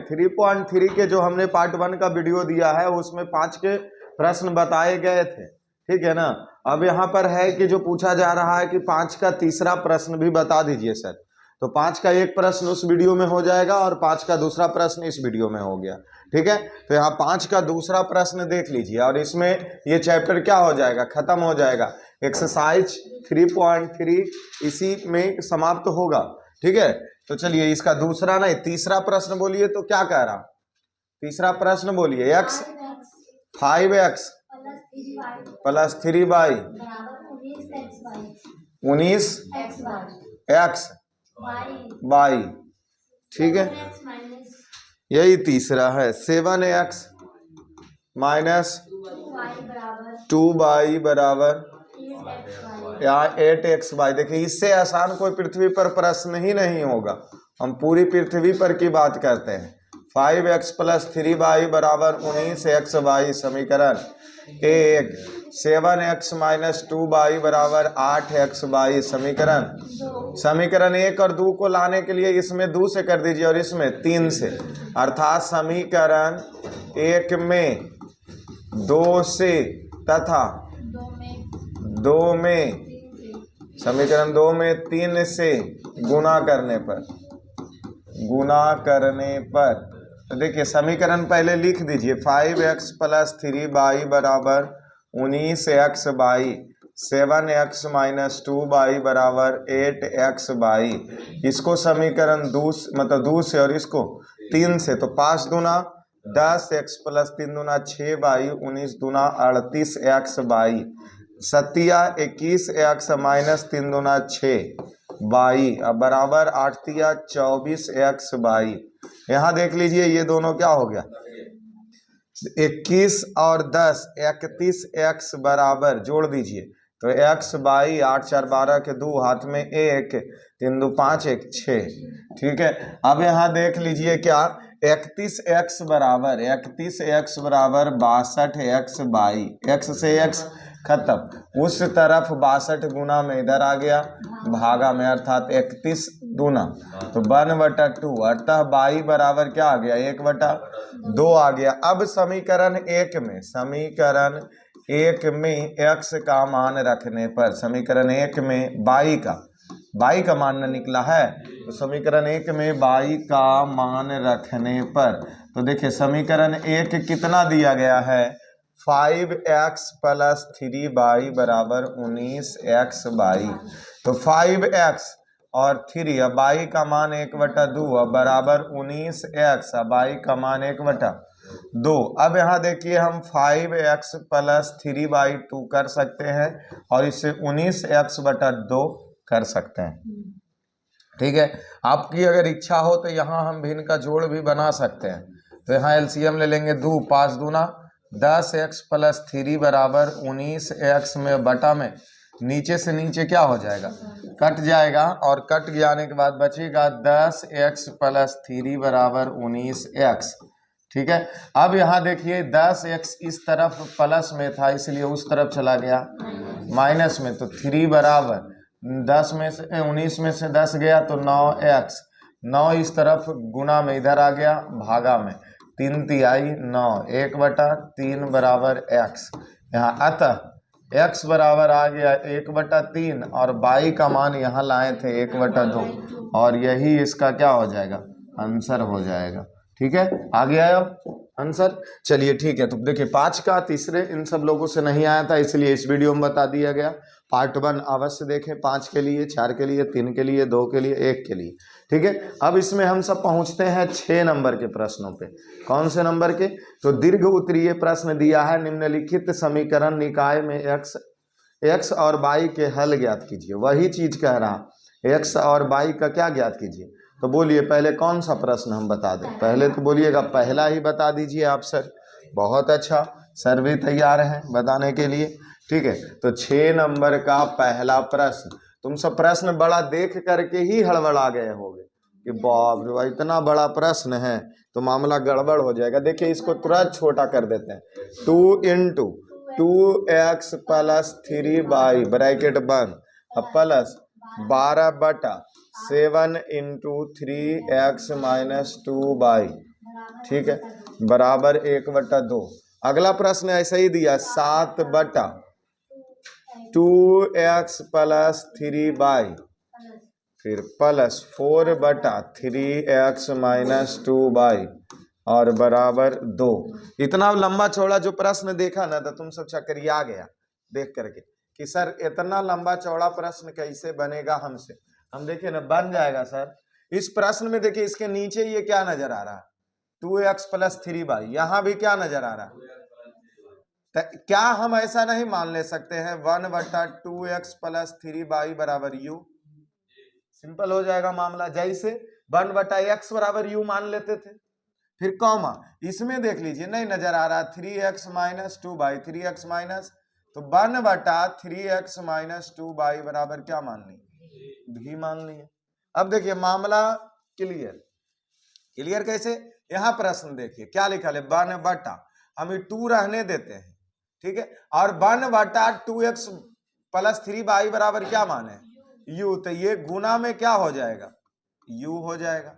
3.3 के जो हमने पार्ट 1 का वीडियो दिया है उसमें 5 के प्रश्न बताए गए थे, ठीक है ना। अब यहाँ पर है कि जो पूछा जा रहा है कि 5 का तीसरा प्रश्न भी बता दीजिए सर। तो 5 का एक प्रश्न उस वीडियो में हो जाएगा और 5 का दूसरा प्रश्न इस वीडियो में हो गया, ठीक है। तो यहाँ 5 का दूसरा प्रश्न देख लीजिए और इसमें ये चैप्टर क्या हो जाएगा, खत्म हो जाएगा। एक्सरसाइज 3.3 इसी में समाप्त होगा, ठीक है। तो चलिए इसका दूसरा नहीं तीसरा प्रश्न बोलिए, तो क्या कह रहा, तीसरा प्रश्न बोलिए। x 5x plus 3y 19x y, ठीक है। यही तीसरा है 7x माइनस 2y बराबर या 8xy। देखिए इससे आसान कोई पृथ्वी पर प्रश्न ही नहीं होगा, हम पूरी पृथ्वी पर की बात करते हैं। 5x प्लस 3y बराबर 19xy समीकरण एक। 7x माइनस 2y बराबर 8xy समीकरण 1 और 2 को लाने के लिए इसमें 2 से कर दीजिए और इसमें 3 से, अर्थात समीकरण 1 में 2 से तथा 2 में समीकरण 2 में 3 से गुणा करने पर तो देखिए समीकरण पहले लिख दीजिए। 5x प्लस 3y बराबर 19xy, 7x माइनस 2y बराबर 8xy। इसको समीकरण 2 मतलब 2 से और इसको 3 से, तो 5 दूना 10x प्लस 3 दूना 6y, 19 दूना 38xy, सतिया 21x माइनस 3 दूना 6y अब बराबर 8 तिया 24xy। यहाँ देख लीजिए ये दोनों क्या हो गया, 21 और 10 31x बराबर जोड़ दीजिए तो x बाई 8 4 12 के 2 हाथ में 1 3 2 5 1 6, ठीक है। अब यहाँ देख लीजिए क्या 31x बराबर 62x बाई x से x खत्म, उस तरफ 62 गुना में इधर आ गया भागा में, अर्थात 31 दूना तो 1/2, अर्थात बाई बराबर क्या आ गया 1/2 आ गया। अब समीकरण 1 में x का मान रखने पर, समीकरण 1 में बाई का मान निकला है, तो समीकरण 1 में बाई का मान रखने पर तो देखिए समीकरण 1 कितना दिया गया है 5x प्लस 3y बराबर 19xy। तो 5x और 3 अब बाई का मान 1/2 अब बराबर 19x, अब बाई का मान 1/2। अब यहाँ देखिए हम 5x प्लस 3/2 कर सकते हैं और इससे 19x/2 कर सकते हैं, ठीक है। आपकी अगर इच्छा हो तो यहाँ हम भिन्न का जोड़ भी बना सकते हैं। तो यहाँ एलसीएम ले लेंगे 2 5 दूना 10x प्लस 3 बराबर 19x में बटा में नीचे से नीचे क्या हो जाएगा कट जाएगा और कट जाने के बाद बचेगा 10x प्लस 3 बराबर 19x, ठीक है। अब यहाँ देखिए 10x इस तरफ प्लस में था इसलिए उस तरफ चला गया माइनस में, तो 3 बराबर 10 में से 19 में से 10 गया तो 9x, 9 इस तरफ गुना में इधर आ गया भागा में 3 तिहाई 9 1/3 बराबर x। यहाँ अतः x बराबर आ गया 1/3 और बाई का मान यहाँ लाए थे 1/2 और यही इसका क्या हो जाएगा आंसर हो जाएगा, ठीक है। आ गया अब आंसर, चलिए ठीक है। तो देखिए 5 का तीसरे इन सब लोगों से नहीं आया था इसलिए इस वीडियो में बता दिया गया। पार्ट 1 अवश्य देखें 5 के लिए 4 के लिए 3 के लिए 2 के लिए 1 के लिए, ठीक है। अब इसमें हम सब पहुंचते हैं 6 नंबर के प्रश्नों पे। कौन से नंबर के, तो दीर्घ उत्तरीय प्रश्न दिया है, निम्नलिखित समीकरण निकाय में x और y के हल ज्ञात कीजिए। वही चीज कह रहा x और y का क्या ज्ञात कीजिए। तो बोलिए पहले कौन सा प्रश्न हम बता दें, पहले तो बोलिएगा पहला ही बता दीजिए आप सर। बहुत अच्छा, सर भी तैयार हैं बताने के लिए, ठीक है। तो 6 नंबर का पहला प्रश्न, तुम सब प्रश्न बड़ा देख करके ही हड़बड़ा गए होगे कि बाप रे भाई इतना बड़ा प्रश्न है तो मामला गड़बड़ हो जाएगा। देखिए इसको तुरंत छोटा कर देते हैं। 2 × 2x प्लस 3y ब्रैकेट बंद प्लस 12/7 × 3x माइनस 2y ठीक है, बराबर 1/2। अगला प्रश्न ऐसा ही दिया 7/2x + 3y, फिर प्लस 4/3x - 2y और बराबर 2। इतना लंबा चौड़ा जो प्रश्न देखा ना तो तुम सब चक्करिया गया देख करके कि सर इतना लंबा चौड़ा प्रश्न कैसे बनेगा हमसे। हम देखिए ना बन जाएगा सर। इस प्रश्न में देखिए इसके नीचे ये क्या नजर आ रहा है 2x + 3y, यहां भी क्या नजर आ रहा है। तो क्या हम ऐसा नहीं मान ले सकते हैं 1/2x + 3y बराबर u। सिंपल हो जाएगा मामला। जैसे 1/x बराबर u मान लेते थे, फिर कॉमा इसमें देख लीजिए नहीं नजर आ रहा 3x - 2y, 3x माइनस तो 1/3x - 2y बराबर क्या मान ली भी मान लिए। अब देखिए मामला क्लियर। क्लियर कैसे, यहां प्रश्न देखिए क्या लिखा है 1/, हम 2 रहने देते हैं, ठीक है, और 1/2x + 3y बराबर क्या माने u, तो ये गुना में क्या हो जाएगा u हो जाएगा।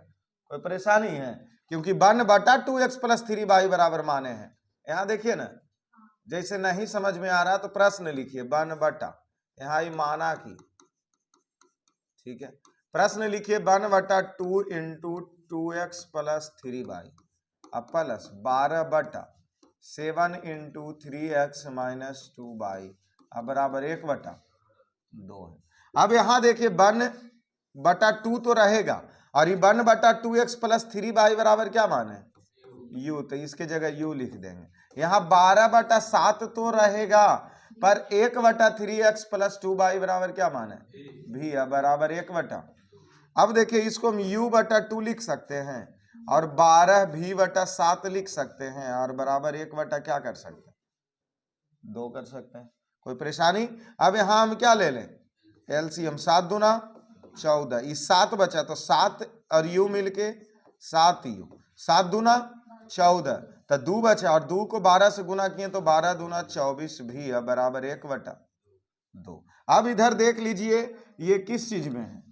कोई परेशानी है क्योंकि 1/2x + 3y बराबर माने हैं। यहाँ देखिए ना जैसे नहीं समझ में आ रहा तो प्रश्न लिखिए 1/, यहाँ ही माना की, ठीक है, प्रश्न लिखिए 1/2 × 2x + 3y अब प्लस 12/7 × 3x - 2y अब बराबर 1/2 है। अब यहां देखिए 1/2 तो रहेगा और ये 1/2x + 3y बराबर क्या माने u, तो इसके जगह u लिख देंगे। यहाँ 12/7 तो रहेगा पर 1/3x + 2y बराबर क्या माने भी बराबर 1/। अब देखिए इसको हम u/2 लिख सकते हैं और 12v/7 लिख सकते हैं और बराबर 1/ क्या कर सकते हैं 2 कर सकते हैं। कोई परेशानी। अब यहाँ हम क्या ले लें एलसीएम 7 दूना 14, इस 7 बचा तो 7 और u मिलके 7u, 7 दूना 14 तो 2 बचा और 2 को 12 से गुना किए तो 12 दूना 24 भी बराबर 1/2। अब इधर देख लीजिए ये किस चीज में है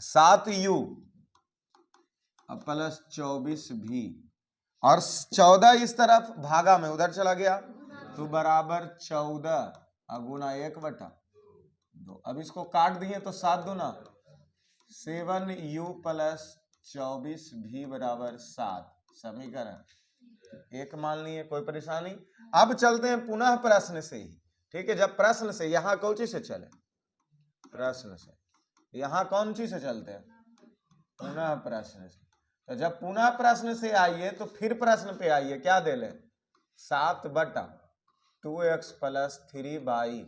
7u + 24v और 14 इस तरफ भागा में उधर चला गया तो बराबर 14 गुना 1/2। अब इसको काट दिए तो 7 दूना 7u + 24v बराबर 7 समीकरण 1 मान लिए। कोई परेशानी। अब चलते हैं पुनः प्रश्न से ही, ठीक है, जब प्रश्न से यहाँ कौन चीज से चले प्रश्न से, यहाँ कौन चीज से चलते हैं पुनः प्रश्न से। तो जब पुनः प्रश्न से आइए तो फिर प्रश्न पे आइए क्या दे ले 7/2x + 3y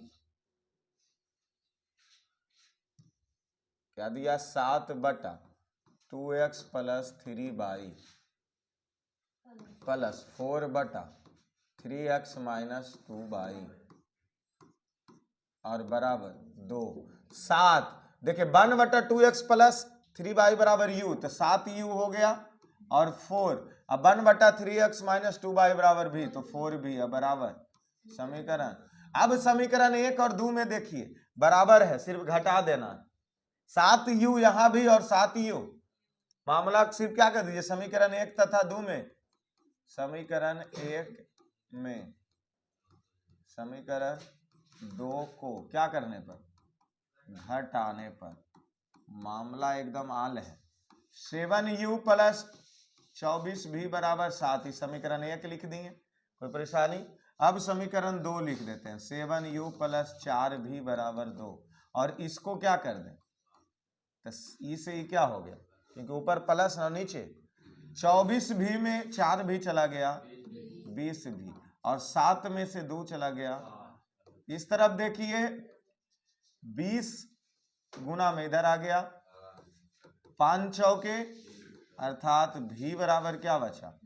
क्या दिया 7/2x + 3y plus 4/3x - 2y और बराबर 2। 7 देखिए 1/2x + 3y बराबर u तो 7u हो गया और 4 अब 1/3x - 2y बराबर भी तो 4b बराबर समीकरण। अब समीकरण 1 और 2 में देखिए बराबर है, सिर्फ घटा देना 7u यहां भी और 7u मामला सिर्फ क्या कर दीजिए समीकरण 1 तथा 2 में, समीकरण 1 में समीकरण 2 को क्या करने पर घटाने पर मामला एकदम आल है। 7u + 24v बराबर 7 ही समीकरण 1 लिख दिए। कोई परेशानी। अब समीकरण 2 लिख देते हैं 7u + 4v बराबर 2 और इसको क्या कर दें तो इसे ही क्या हो गया क्योंकि ऊपर प्लस ना नीचे 24v में 4v चला गया 20v और 7 में से 2 चला गया। इस तरफ देखिए 20 गुना में इधर आ गया 5 चौके अर्थात v बराबर क्या बचा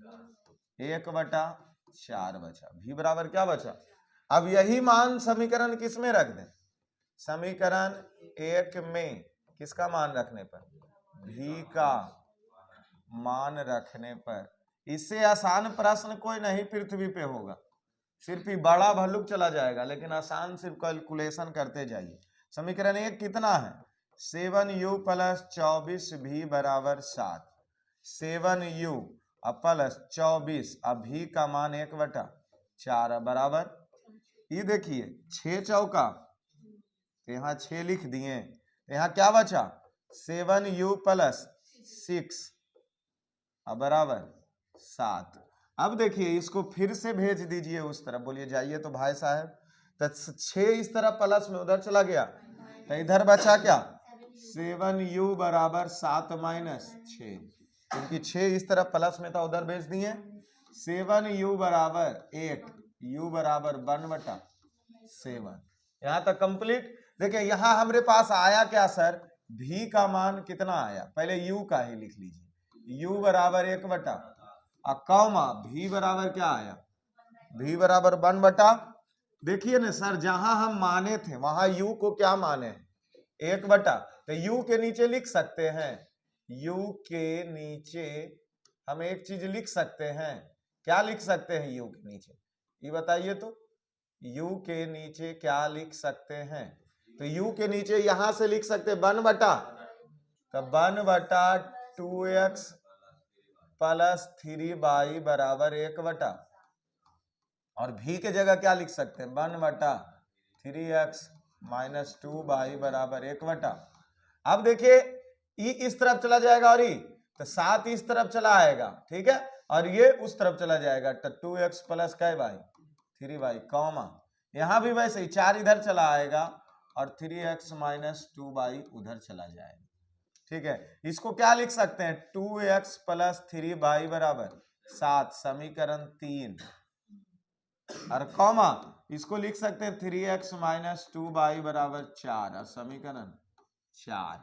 1/4 बचा, v बराबर क्या बचा। अब यही मान समीकरण किस में रख दें समीकरण 1 में किसका मान रखने पर v का मान रखने पर। इससे आसान प्रश्न कोई नहीं पृथ्वी पे होगा, सिर्फ ही बड़ा भल्लुक चला जाएगा लेकिन आसान सिर्फ कैलकुलेशन करते जाइए। समीकरण 1 कितना है 7u + 24v बराबर 7, 7u अब प्लस 24, अब भी का मान 1/4 बराबर, ये देखिए 6 चौका, तो यहाँ 6 लिख दिए, यहाँ क्या बचा 7u प्लस 6 अब बराबर 7। अब देखिए इसको फिर से भेज दीजिए उस तरफ, बोलिए जाइए तो भाई साहब, तो 6 इस तरफ प्लस में उधर चला गया, तो इधर बचा क्या 7u बराबर 7 माइनस 6, क्योंकि 6 इस तरफ प्लस में था उधर भेज दिए। 7u बराबर 1, u बराबर 1/7। यहाँ तक कंप्लीट। देखिए यहाँ हमारे पास आया क्या सर, v का मान कितना आया, पहले u का ही लिख लीजिए, u बराबर 1/, कौमा v बराबर क्या आया, v बराबर 1/। देखिए ना सर, जहां हम माने थे वहां u को क्या माने 1/, तो u के नीचे लिख सकते हैं, u के नीचे हम एक चीज लिख सकते हैं, क्या लिख सकते हैं u के नीचे, ये बताइए तो, u के नीचे क्या लिख सकते हैं, तो u के नीचे यहां से लिख सकते हैं 1/, तो 1/2x प्लस 3y बराबर 1/, और v के जगह क्या लिख सकते हैं 1/3x माइनस 2y बराबर 1/। अब देखिए ई इस तरफ चला जाएगा और ई, तो 7 इस तरफ चला आएगा, ठीक है, और ये उस तरफ चला जाएगा, तो 2x प्लस कै वाई 3y, कॉमा यहां भी वैसे ही 4 इधर चला आएगा और 3x माइनस 2y उधर चला जाएगा, ठीक है। इसको क्या लिख सकते हैं 2x प्लस 3y बराबर 7, समीकरण 3, और कॉमा इसको लिख सकते हैं 3x माइनस 2y बराबर 4, और समीकरण 4।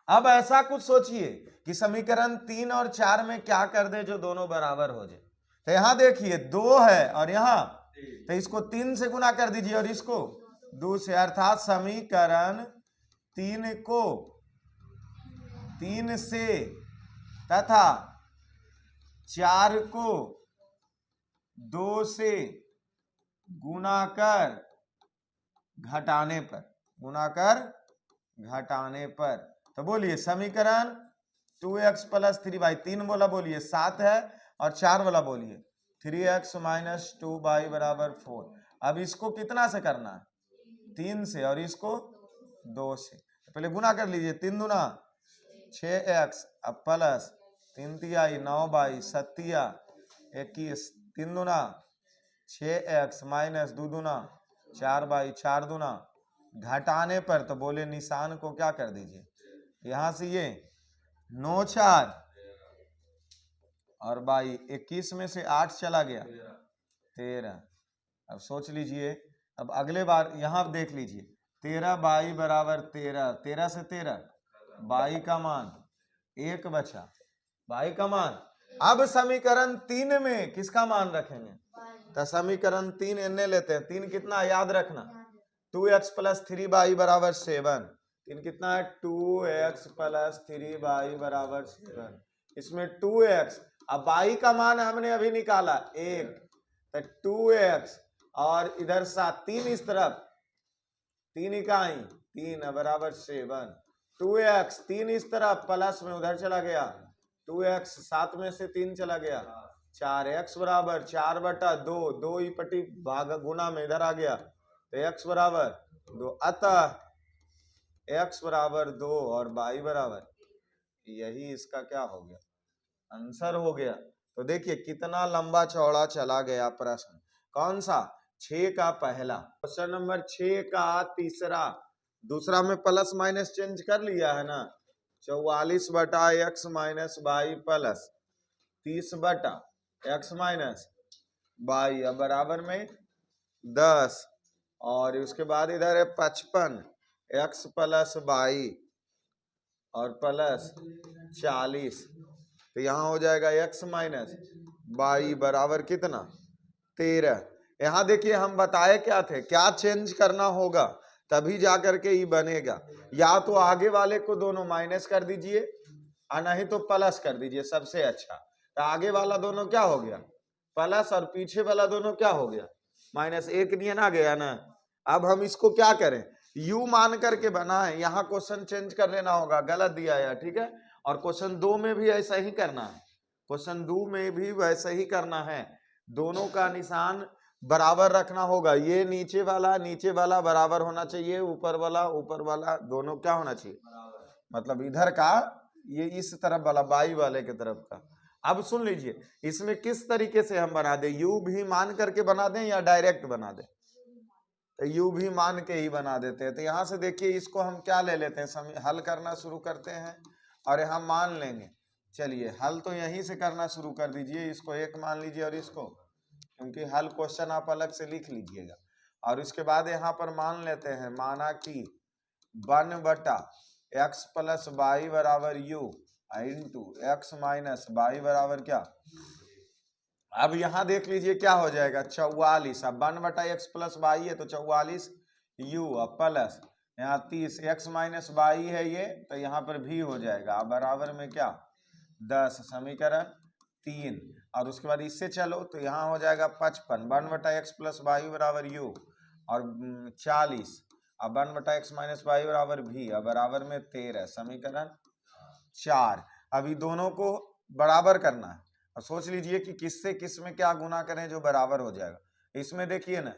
अब ऐसा कुछ सोचिए कि समीकरण 3 और 4 में क्या कर दे जो दोनों बराबर हो जाए, तो यहां देखिए 2 है और यहां, तो इसको 3 से गुना कर दीजिए और इसको 2 से, अर्थात समीकरण 3 को 3 से तथा 4 को 2 से गुना कर घटाने पर, गुना कर घटाने पर, तो बोलिए समीकरण 2x प्लस 3y, 3 बोला बोलिए 7 है, और 4 वाला बोलिए 3x माइनस 2y बराबर 4। अब इसको कितना से करना है 3 से, और इसको 2 से, तो पहले गुना कर लीजिए, 3 दूना 6x, अब प्लस 3 तिया 9y 7 21, 3 दूना 6x माइनस 2 दूना 4y 4 दूना, घटाने पर तो बोले निशान को क्या कर दीजिए, यहां से ये 9 4 और बाई 21 में से 8 चला गया 13। अब सोच लीजिए, अब अगले बार यहां देख लीजिए 13 बाई बराबर 13, 13 से 13 बाई का मान 1 बचा, बाई का मान। अब समीकरण 3 में किसका मान रखेंगे, तो समीकरण 3 इन्हें लेते हैं, 3 कितना याद रखना 2x प्लस 3y बराबर 7, 3 कितना है 2x प्लस 3y बराबर 7, इसमें 2x, अब y का मान हमने अभी निकाला 1, तो 2x और इधर 7, 3 इस तरफ 3 इकाई 3 बराबर 7, 2x 3 इस तरफ प्लस में उधर चला गया, 2x 7 में से 3 चला गया 4x बराबर 4/2, 2 ही पट्टी भाग गुना में इधर आ गया, तो x बराबर 2, अतः x बराबर 2 और y बराबर, यही इसका क्या हो गया आंसर हो गया। तो देखिए कितना लंबा चौड़ा चला गया प्रश्न, कौन सा 6 का पहला, क्वेश्चन नंबर 6 का तीसरा, दूसरा में प्लस माइनस चेंज कर लिया है ना, 44/x minus y plus 30/x minus y, अब बराबर में 10, और उसके बाद इधर है 55x प्लस y और प्लस 40, तो यहाँ हो जाएगा x माइनस y बराबर कितना 13। यहाँ देखिए हम बताए क्या थे, क्या चेंज करना होगा तभी जाकर के ये बनेगा, या तो आगे वाले को दोनों माइनस कर दीजिए और नहीं तो प्लस कर दीजिए, सबसे अच्छा। तो आगे वाला दोनों क्या हो गया प्लस और पीछे वाला दोनों क्या हो गया माइनस, एक नियन आ गया ना। अब हम इसको क्या करें, u मान करके बनाए, यहाँ क्वेश्चन चेंज कर लेना होगा, गलत दिया है ठीक है, और क्वेश्चन 2 में भी ऐसा ही करना है, क्वेश्चन 2 में भी वैसे ही करना है, दोनों का निशान बराबर रखना होगा। ये नीचे वाला बराबर होना चाहिए, ऊपर वाला दोनों क्या होना चाहिए, मतलब इधर का ये इस तरफ वाला बाई वाले के तरफ का। अब सुन लीजिए, इसमें किस तरीके से हम बना दें, यू भी मान करके बना दें या डायरेक्ट बना दें, तो यू भी मान के ही बना देते हैं। तो यहाँ से देखिए इसको हम क्या ले लेते हैं, हल करना शुरू करते हैं और यहाँ मान लेंगे। चलिए हल तो यहीं से करना शुरू कर दीजिए, इसको 1 मान लीजिए और इसको, क्योंकि हल क्वेश्चन आप अलग से लिख लीजिएगा। और उसके बाद यहाँ पर मान लेते हैं, माना कि 1/x प्लस वाई बराबर u into x minus y बराबर क्या। अब यहाँ देख लीजिए क्या हो जाएगा, 44। अब 1/x प्लस वाई है तो 44 यू, अब प्लस यहाँ 30 x माइनस वाई है ये, तो यहाँ पर भी हो जाएगा। अब बराबर में क्या 10, समीकरण 3। और उसके बाद इससे चलो तो यहाँ हो जाएगा 55, 1/x प्लस वाई बराबर यू और 40। अब 1/x माइनस वाई बराबर भी, अब बराबर में 13, समीकरण 4। अभी दोनों को बराबर करना है और सोच लीजिए कि किससे किस में क्या गुना करें जो बराबर हो जाएगा। इसमें देखिए ना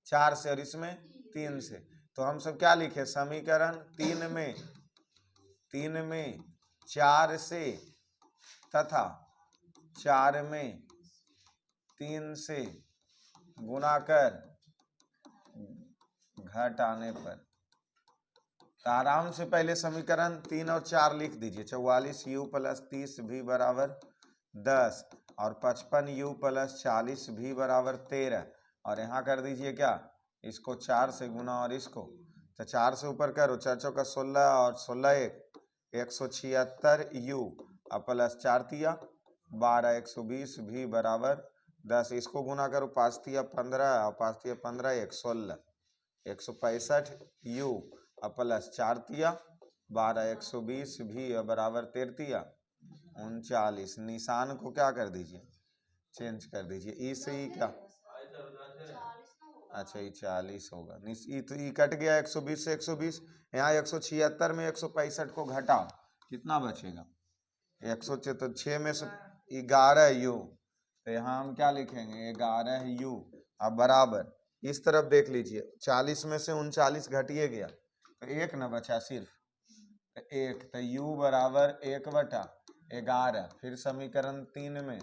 4 से और इसमें 3 से, तो हम सब क्या लिखे, समीकरण 3 में 4 से तथा 4 में 3 से गुना कर घटाने पर, तो आराम से पहले समीकरण 3 और 4 लिख दीजिए। 44 यू प्लस 30 भी बराबर 10 और 55 यू प्लस 40 भी बराबर 13। और यहाँ कर दीजिए क्या, इसको 4 से गुना और इसको, तो 4 से ऊपर करो, 4 चौका 16 और 16 176 यू और प्लस 4 तिया 12, 120 भी बराबर 10। इसको गुना करो, 5 तिया 15 और 5 तिया 15 116 165 यू और प्लस 4 तिया 12, 120 भी बराबर 13 तिया 39। निशान को क्या कर दीजिए, चेंज कर दीजिए, ई से ही क्या, अच्छा ये 40 होगा, तो ई कट गया 120 से 120। यहाँ 176 में 165 को घटाओ, कितना बचेगा 106, तो 6 में से 11 यू, तो यहाँ हम क्या लिखेंगे 11 यू। अब बराबर इस तरफ देख लीजिए, 40 में से 39 घटिए गया तो 1 न बचा सिर्फ, तो 1, तो u बराबर 1/11। फिर समीकरण 3 में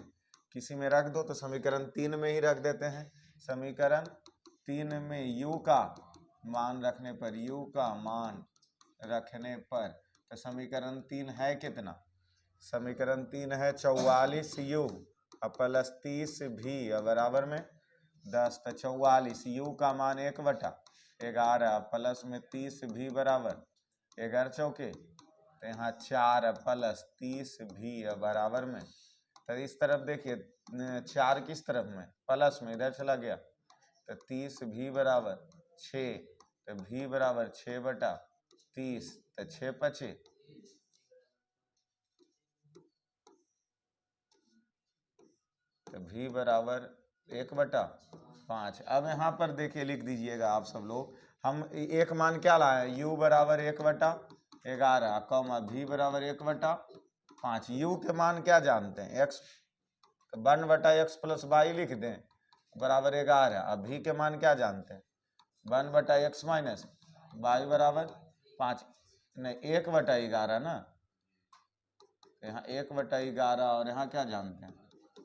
किसी में रख दो, तो समीकरण 3 में ही रख देते हैं। समीकरण 3 में u का मान रखने पर, तो समीकरण 3 है कितना, समीकरण 3 है 44 यू प्लस 30 भी बराबर में 10। तो 44 यू का मान 1/11 प्लस में 30 भी बराबर 11 चौके, तो यहाँ 4 प्लस 30 भी बराबर में, तो इस तरफ देखिए 4 किस तरफ में, प्लस में, इधर चला गया, तो 30 भी बराबर 6, तो भी बराबर 6/30, तो 6 पचे, तो भी बराबर 1/5। अब यहाँ पर देखिए लिख दीजिएगा आप सब लोग, हम एक मान क्या लाए, u बराबर 1/11 कॉमा भी बराबर 1/5। u के मान क्या जानते हैं, x, 1/x प्लस वाई लिख दें बराबर 11। अब भी के मान क्या जानते हैं, 1/x माइनस वाई बराबर 5, नहीं 1/11 ना, यहाँ 1/11 और यहाँ क्या जानते हैं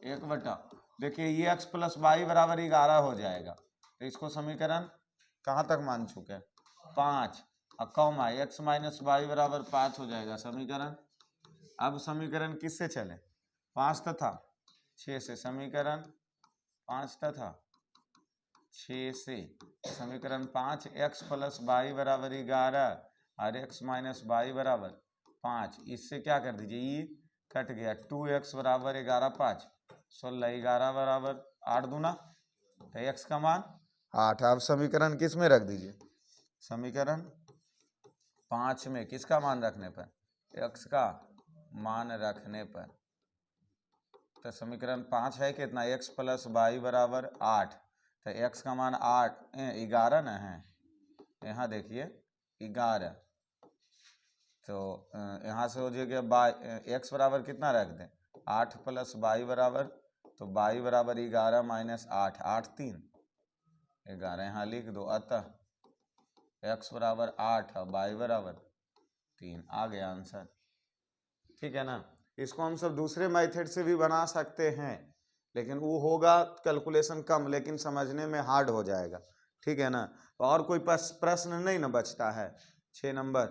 1/, देखिए ये x प्लस वाई बराबर 11 हो जाएगा, तो इसको समीकरण कहाँ तक मान चुके हैं 5, और कॉमा x माइनस वाई बराबर 5 हो जाएगा समीकरण। अब समीकरण किससे चले, 5 तथा 6 से, समीकरण 5 तथा 6 से, समीकरण 5 x प्लस वाई बराबर 11 और x माइनस वाई बराबर 5, इससे क्या कर दीजिए, ये कट गया, 2x बराबर 11 5 16, 11 बराबर 8 दूना, तो x का मान 8। अब समीकरण किस में रख दीजिए, समीकरण 5 में किसका मान रखने पर, x का मान रखने पर, तो समीकरण 5 है कितना, x प्लस वाई बराबर 8, तो x का मान 11 ना है, यहाँ देखिए 11, तो यहाँ से हो जाएगा x बराबर कितना रख दें 8 प्लस y बराबर, तो y बराबर 11 माइनस 8, 8 3 11, यहाँ लिख दो। अतः x बराबर 8 और y बराबर 3, आ गया आंसर। ठीक है ना। इसको हम सब दूसरे मेथड से भी बना सकते हैं, लेकिन वो होगा कैलकुलेशन कम, लेकिन समझने में हार्ड हो जाएगा। ठीक है ना। और कोई प्रश्न नहीं ना बचता है 6 नंबर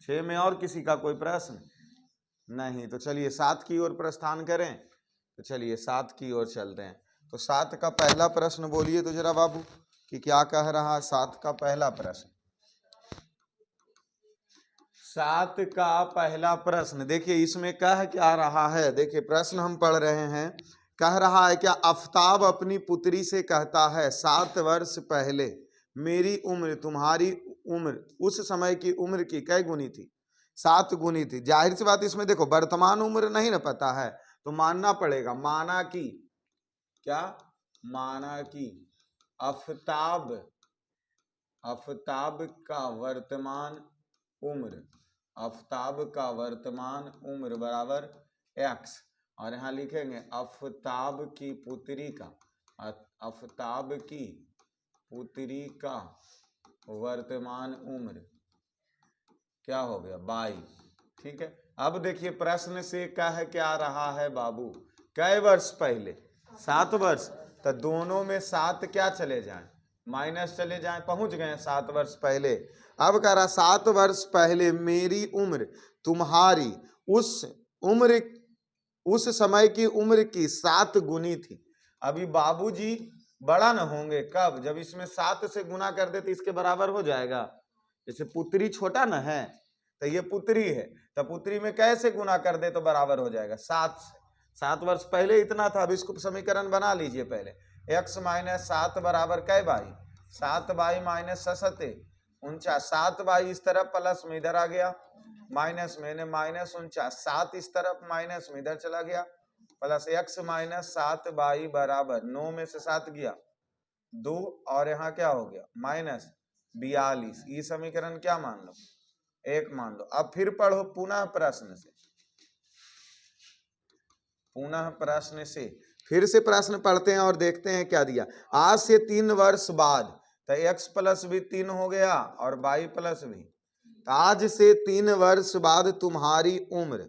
6 में, और किसी का कोई प्रश्न नहीं? तो चलिए 7 की ओर प्रस्थान करें। तो चलिए 7 की ओर चलते हैं। तो 7 का पहला प्रश्न बोलिए तो जरा बाबू कि क्या कह रहा है 7 का पहला प्रश्न। 7 का पहला प्रश्न देखिए, इसमें कह क्या रहा है। देखिए प्रश्न हम पढ़ रहे हैं, कह रहा है क्या, आफताब अपनी पुत्री से कहता है 7 वर्ष पहले मेरी उम्र तुम्हारी उम्र उस समय की उम्र की कै गुनी थी? 7 गुनी थी। जाहिर सी बात, इसमें देखो वर्तमान उम्र नहीं ना पता है तो मानना पड़ेगा, माना कि क्या, माना कि आफताब का वर्तमान उम्र, आफताब का वर्तमान उम्र बराबर x, और यहाँ लिखेंगे आफताब की पुत्री का, आफताब की पुत्री का वर्तमान उम्र क्या हो गया, 22। ठीक है। अब देखिए प्रश्न से कह क्या रहा है बाबू, कै वर्ष पहले? 7 वर्ष। तो दोनों में 7 क्या चले जाएं, माइनस चले जाएं, पहुंच गए 7 वर्ष पहले। अब कह रहा 7 वर्ष पहले मेरी उम्र तुम्हारी उस समय की उम्र की 7 गुनी थी। अभी बाबूजी बड़ा न होंगे कब, जब इसमें 7 से गुना कर दे तो इसके बराबर हो जाएगा। जैसे पुत्री छोटा न है तो ये पुत्री है, तो पुत्री में कैसे गुना कर दे तो बराबर हो जाएगा 7 से। 7 वर्ष पहले इतना था। अब इसको समीकरण बना लीजिए पहले। x माइनस 7 बराबर कै बाई, 7 बाई माइनस 7 49, 7 बाई इस तरफ प्लस में इधर आ गया, माइनस में माइनस 49, 7 इस तरफ माइनस में इधर चला गया, प्लस x माइनस 7 बाई बराबर 9 में से 7 गया 2, और यहाँ क्या हो गया माइनस 42। ये समीकरण क्या मान लो, 1 मान लो। अब फिर पढ़ो पुनः प्रश्न से, पुनः प्रश्न से फिर से प्रश्न पढ़ते हैं और देखते हैं क्या दिया। आज से 3 वर्ष बाद, तो x प्लस भी 3 हो गया और y प्लस भी। आज से 3 वर्ष बाद तुम्हारी उम्र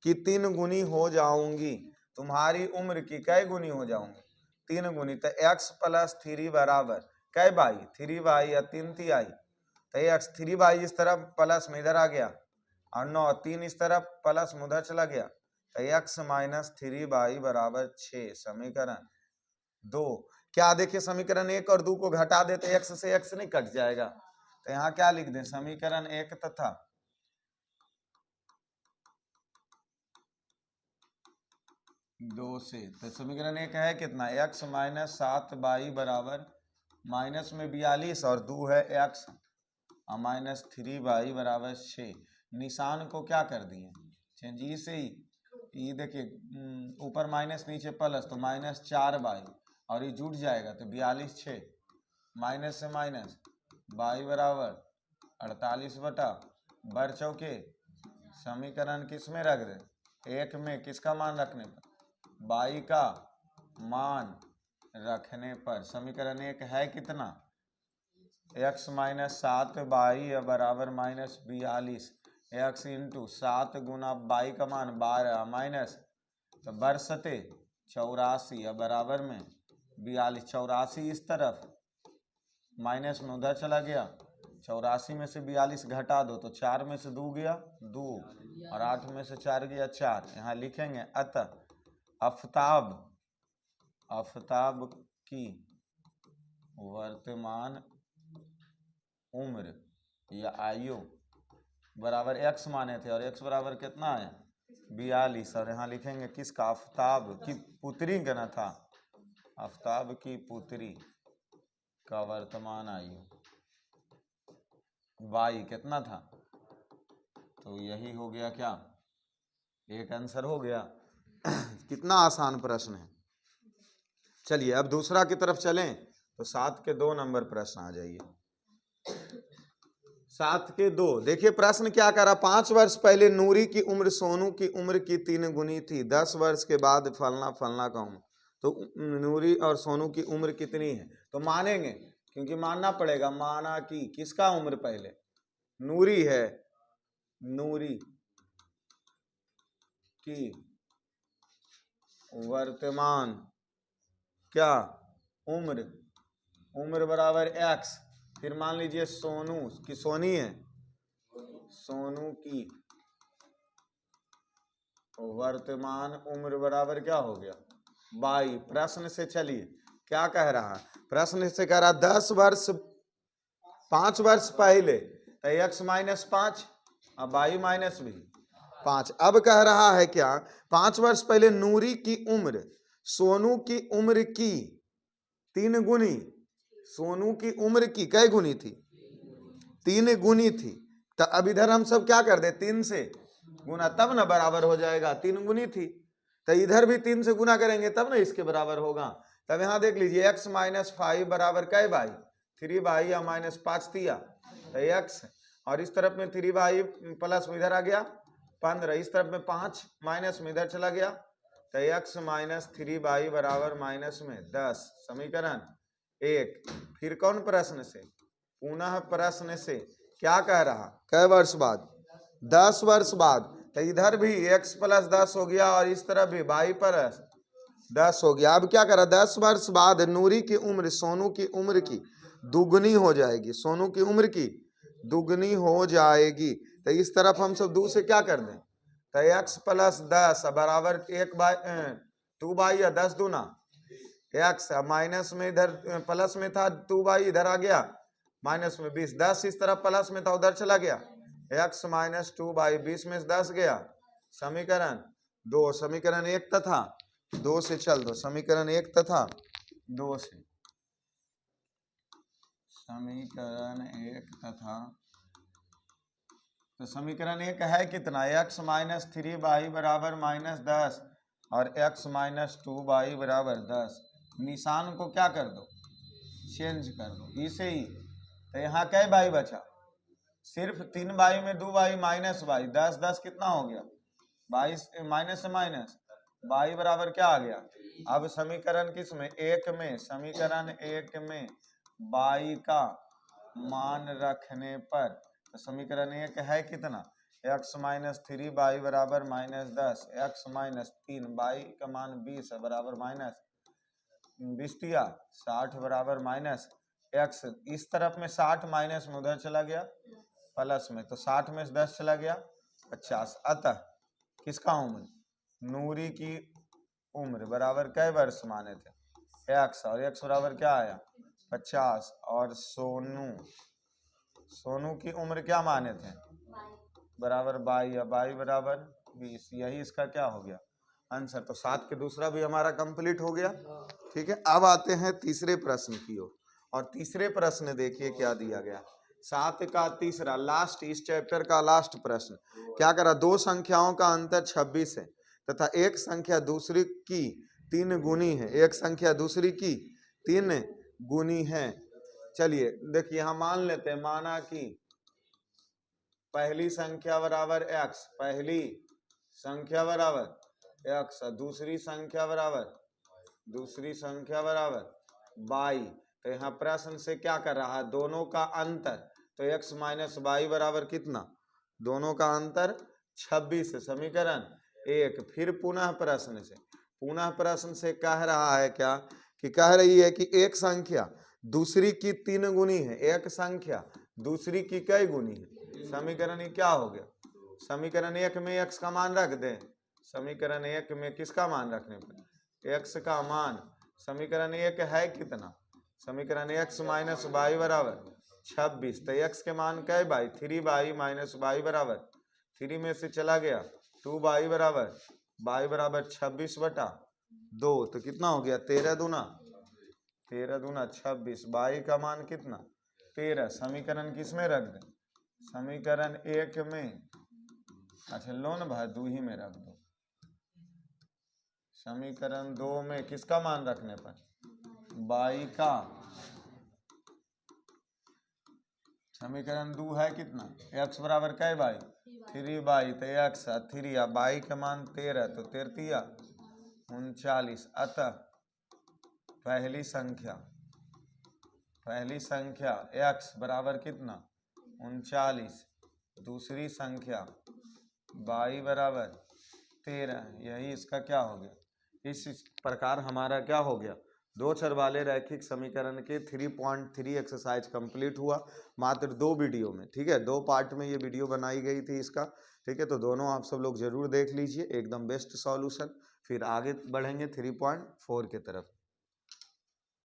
की 3 गुनी हो जाऊंगी। तुम्हारी उम्र की कै गुनी हो जाऊंगी, 3 गुनी। तो x प्लस 3 बराबर कै बाई, 3 बाई या 3 तिहाई, तो x 3 बाई इस तरफ प्लस में इधर आ गया, और 9 3 इस तरफ प्लस में उधर चला गया, तो x माइनस 3 बाई बराबर 6। समीकरण 2 क्या, देखिए समीकरण 1 और 2 को घटा देते x से x नहीं कट जाएगा, तो यहाँ क्या लिख दें, समीकरण 1 तथा 2 से। तो समीकरण 1 है कितना, x माइनस 7 बाई बराबर माइनस में 42 और 2 है x और माइनस 3 बाई बराबर 6। निशान को क्या कर दिए चेंज, ई से ही, ये देखिए ऊपर माइनस नीचे प्लस, तो माइनस 4 बाई, और ये जुट जाएगा तो 42 6, माइनस से माइनस, बाई बराबर 48 बटा बर चौके। समीकरण किस में रख दे, 1 में, किसका मान रखने पर, बाई का मान रखने पर। समीकरण 1 है कितना, x माइनस 7 बाई बराबर minus 42, x into 7 Guna by का मान 12 माइनस, तो बरसते 84 बराबर में 42, 84 इस तरफ माइनस में उधर चला गया, 84 में से 42 घटा दो तो 4 में से 2 गया 2, और 8 में से 4 गया 4। यहाँ लिखेंगे अतः आफताब की वर्तमान उम्र या आयु बराबर x माने थे, और x बराबर कितना है 42, और यहाँ लिखेंगे किसका, आफताब की पुत्री का ना था, आफताब की पुत्री का वर्तमान आयु y कितना था, तो यही हो गया क्या, एक आंसर हो गया। कितना आसान प्रश्न है। चलिए अब दूसरा की तरफ चलें, तो 7 के 2 नंबर प्रश्न आ जाइए। 7 के 2। देखिए प्रश्न क्या करा, 5 वर्ष पहले नूरी की उम्र सोनू की उम्र की 3 गुनी थी। 10 वर्ष के बाद फलना फलना का उम्र, तो नूरी और सोनू की उम्र कितनी है? तो मानेंगे, क्योंकि मानना पड़ेगा। माना कि किसका उम्र पहले? नूरी है, नूरी की वर्तमान क्या उम्र, उम्र बराबर x। फिर मान लीजिए सोनू की, सोनी है, सोनू की वर्तमान उम्र बराबर क्या हो गया? 22। प्रश्न से चलिए क्या कह रहा है, प्रश्न से कह रहा 10 वर्ष 5 वर्ष पहले, तो x माइनस 5 और 22 माइनस भी 5। अब कह रहा है क्या, 5 वर्ष पहले नूरी की उम्र सोनू की उम्र की 3 गुनी, सोनू की उम्र की कै गुनी थी? 3 गुनी थी। तो अब इधर हम सब क्या कर दे, 3 से गुना, तब ना बराबर हो जाएगा। 3 गुनी थी, तो इधर भी 3 से गुना करेंगे तब ना इसके बराबर होगा। तब यहां देख लीजिए x माइनस 5 बराबर कै बाई? 3 बाई या माइनस 5 दिया, तो x, और इस तरफ में 3 बाई प्लस में इधर आ गया 15, इस तरफ में 5 माइनस में इधर चला गया, तो x माइनस 3 बाई बराबर माइनस में 10। समीकरण 1। फिर कौन प्रश्न से? पुनः प्रश्न से क्या कह रहा, कै वर्ष बाद? 10 वर्ष बाद। तो इधर भी x प्लस 10 हो गया और इस तरफ भी y प्लस 10 हो गया। अब क्या करा, 10 वर्ष बाद नूरी की उम्र सोनू की उम्र की दुगनी हो जाएगी, सोनू की उम्र की दुगनी हो जाएगी। तो इस तरफ हम सब 2 से क्या कर दें, तो x प्लस 10 बराबर 2 बाई या 10 दूना x, माइनस में इधर प्लस में था 2 बाई, इधर आ गया माइनस में 20, 10 इस तरफ प्लस में था उधर चला गया, x माइनस 2 बाई 20 में 10 गया। समीकरण 2, समीकरण 1 तथा 2 से चल दो, समीकरण 1 तथा 2 से, समीकरण 1 तथा, तो समीकरण 1 है कितना, x माइनस 3 बाई बराबर माइनस 10 और x माइनस 2 बाई बराबर 10। निशान को क्या कर दो, चेंज कर दो इसे ही। तो यहाँ कै बाई बचा, सिर्फ 3 बाई में 2 बाई माइनस बाई, 10 10 कितना हो गया 22, माइनस से माइनस बाई बराबर क्या आ गया। अब समीकरण किस में, 1 में, समीकरण 1 में बाई का मान रखने पर, तो समीकरण 1 है कितना, x माइनस 3 बाई बराबर माइनस 10, x माइनस 3 बाई का मान 20 है बराबर माइनस 20 दिया 60 बराबर माइनस x, इस तरफ में 60 माइनस में उधर चला गया प्लस में, तो 60 में से 10 चला गया 50। अतः किसका उम्र, नूरी की उम्र बराबर कै वर्ष माने थे, x, और x बराबर क्या आया 50, और सोनू की उम्र क्या माने थे, बराबर 22 या 22 बराबर 20। यही इसका क्या हो गया आंसर। तो 7 के दूसरा भी हमारा कंप्लीट हो गया। ठीक है, अब आते हैं तीसरे प्रश्न की ओर, और तीसरे प्रश्न देखिए क्या दिया गया, 7 का तीसरा, लास्ट, इस चैप्टर का लास्ट प्रश्न। क्या करा, 2 संख्याओं का अंतर 26 है तथा एक संख्या दूसरी की 3 गुनी है, एक संख्या दूसरी की 3 गुनी है। चलिए देखिए यहाँ मान लेते हैं, माना कि पहली संख्या बराबर x, पहली संख्या बराबर x, दूसरी संख्या बराबर y। तो यहाँ प्रश्न से क्या कर रहा है, दोनों का अंतर, तो x माइनस वाई बराबर कितना, दोनों का अंतर 26 है। समीकरण 1। फिर पुनः प्रश्न से कह रहा है क्या, कि कह रही है कि एक संख्या दूसरी की 3 गुनी है, एक संख्या दूसरी की कई गुनी है। समीकरण ये क्या हो गया, समीकरण 1 में x का मान रख दें, समीकरण 1 में किसका मान रखने पर, x का मान, समीकरण 1 है कितना, समीकरण x माइनस वाई बराबर 26, तो x के मान कै बाई, 3 बाई माइनस वाई बराबर 3 में से चला गया 2 बाई बराबर बाई बराबर 26 बटा 2, तो कितना हो गया 13 दूना 26, बाई का मान कितना 13। समीकरण किस में रख दें, समीकरण 1 में, अच्छा लोन भाई 2 ही में रख दो, समीकरण 2 में किसका मान रखने पर, बाई का, समीकरण 2 है कितना, x बराबर कै बाई 3 बाई, तो x 3 या बाई का मान 13, तो 13 39। अतः पहली संख्या x बराबर कितना 39, दूसरी संख्या बाई बराबर 13, यही इसका क्या हो गया। इस प्रकार हमारा क्या हो गया, दो चर वाले रैखिक समीकरण के 3.3 एक्सरसाइज कंप्लीट हुआ मात्र 2 वीडियो में। ठीक है, 2 पार्ट में ये वीडियो बनाई गई थी इसका। ठीक है, तो दोनों आप सब लोग जरूर देख लीजिए, एकदम बेस्ट सॉल्यूशन। फिर आगे बढ़ेंगे 3.4 की तरफ।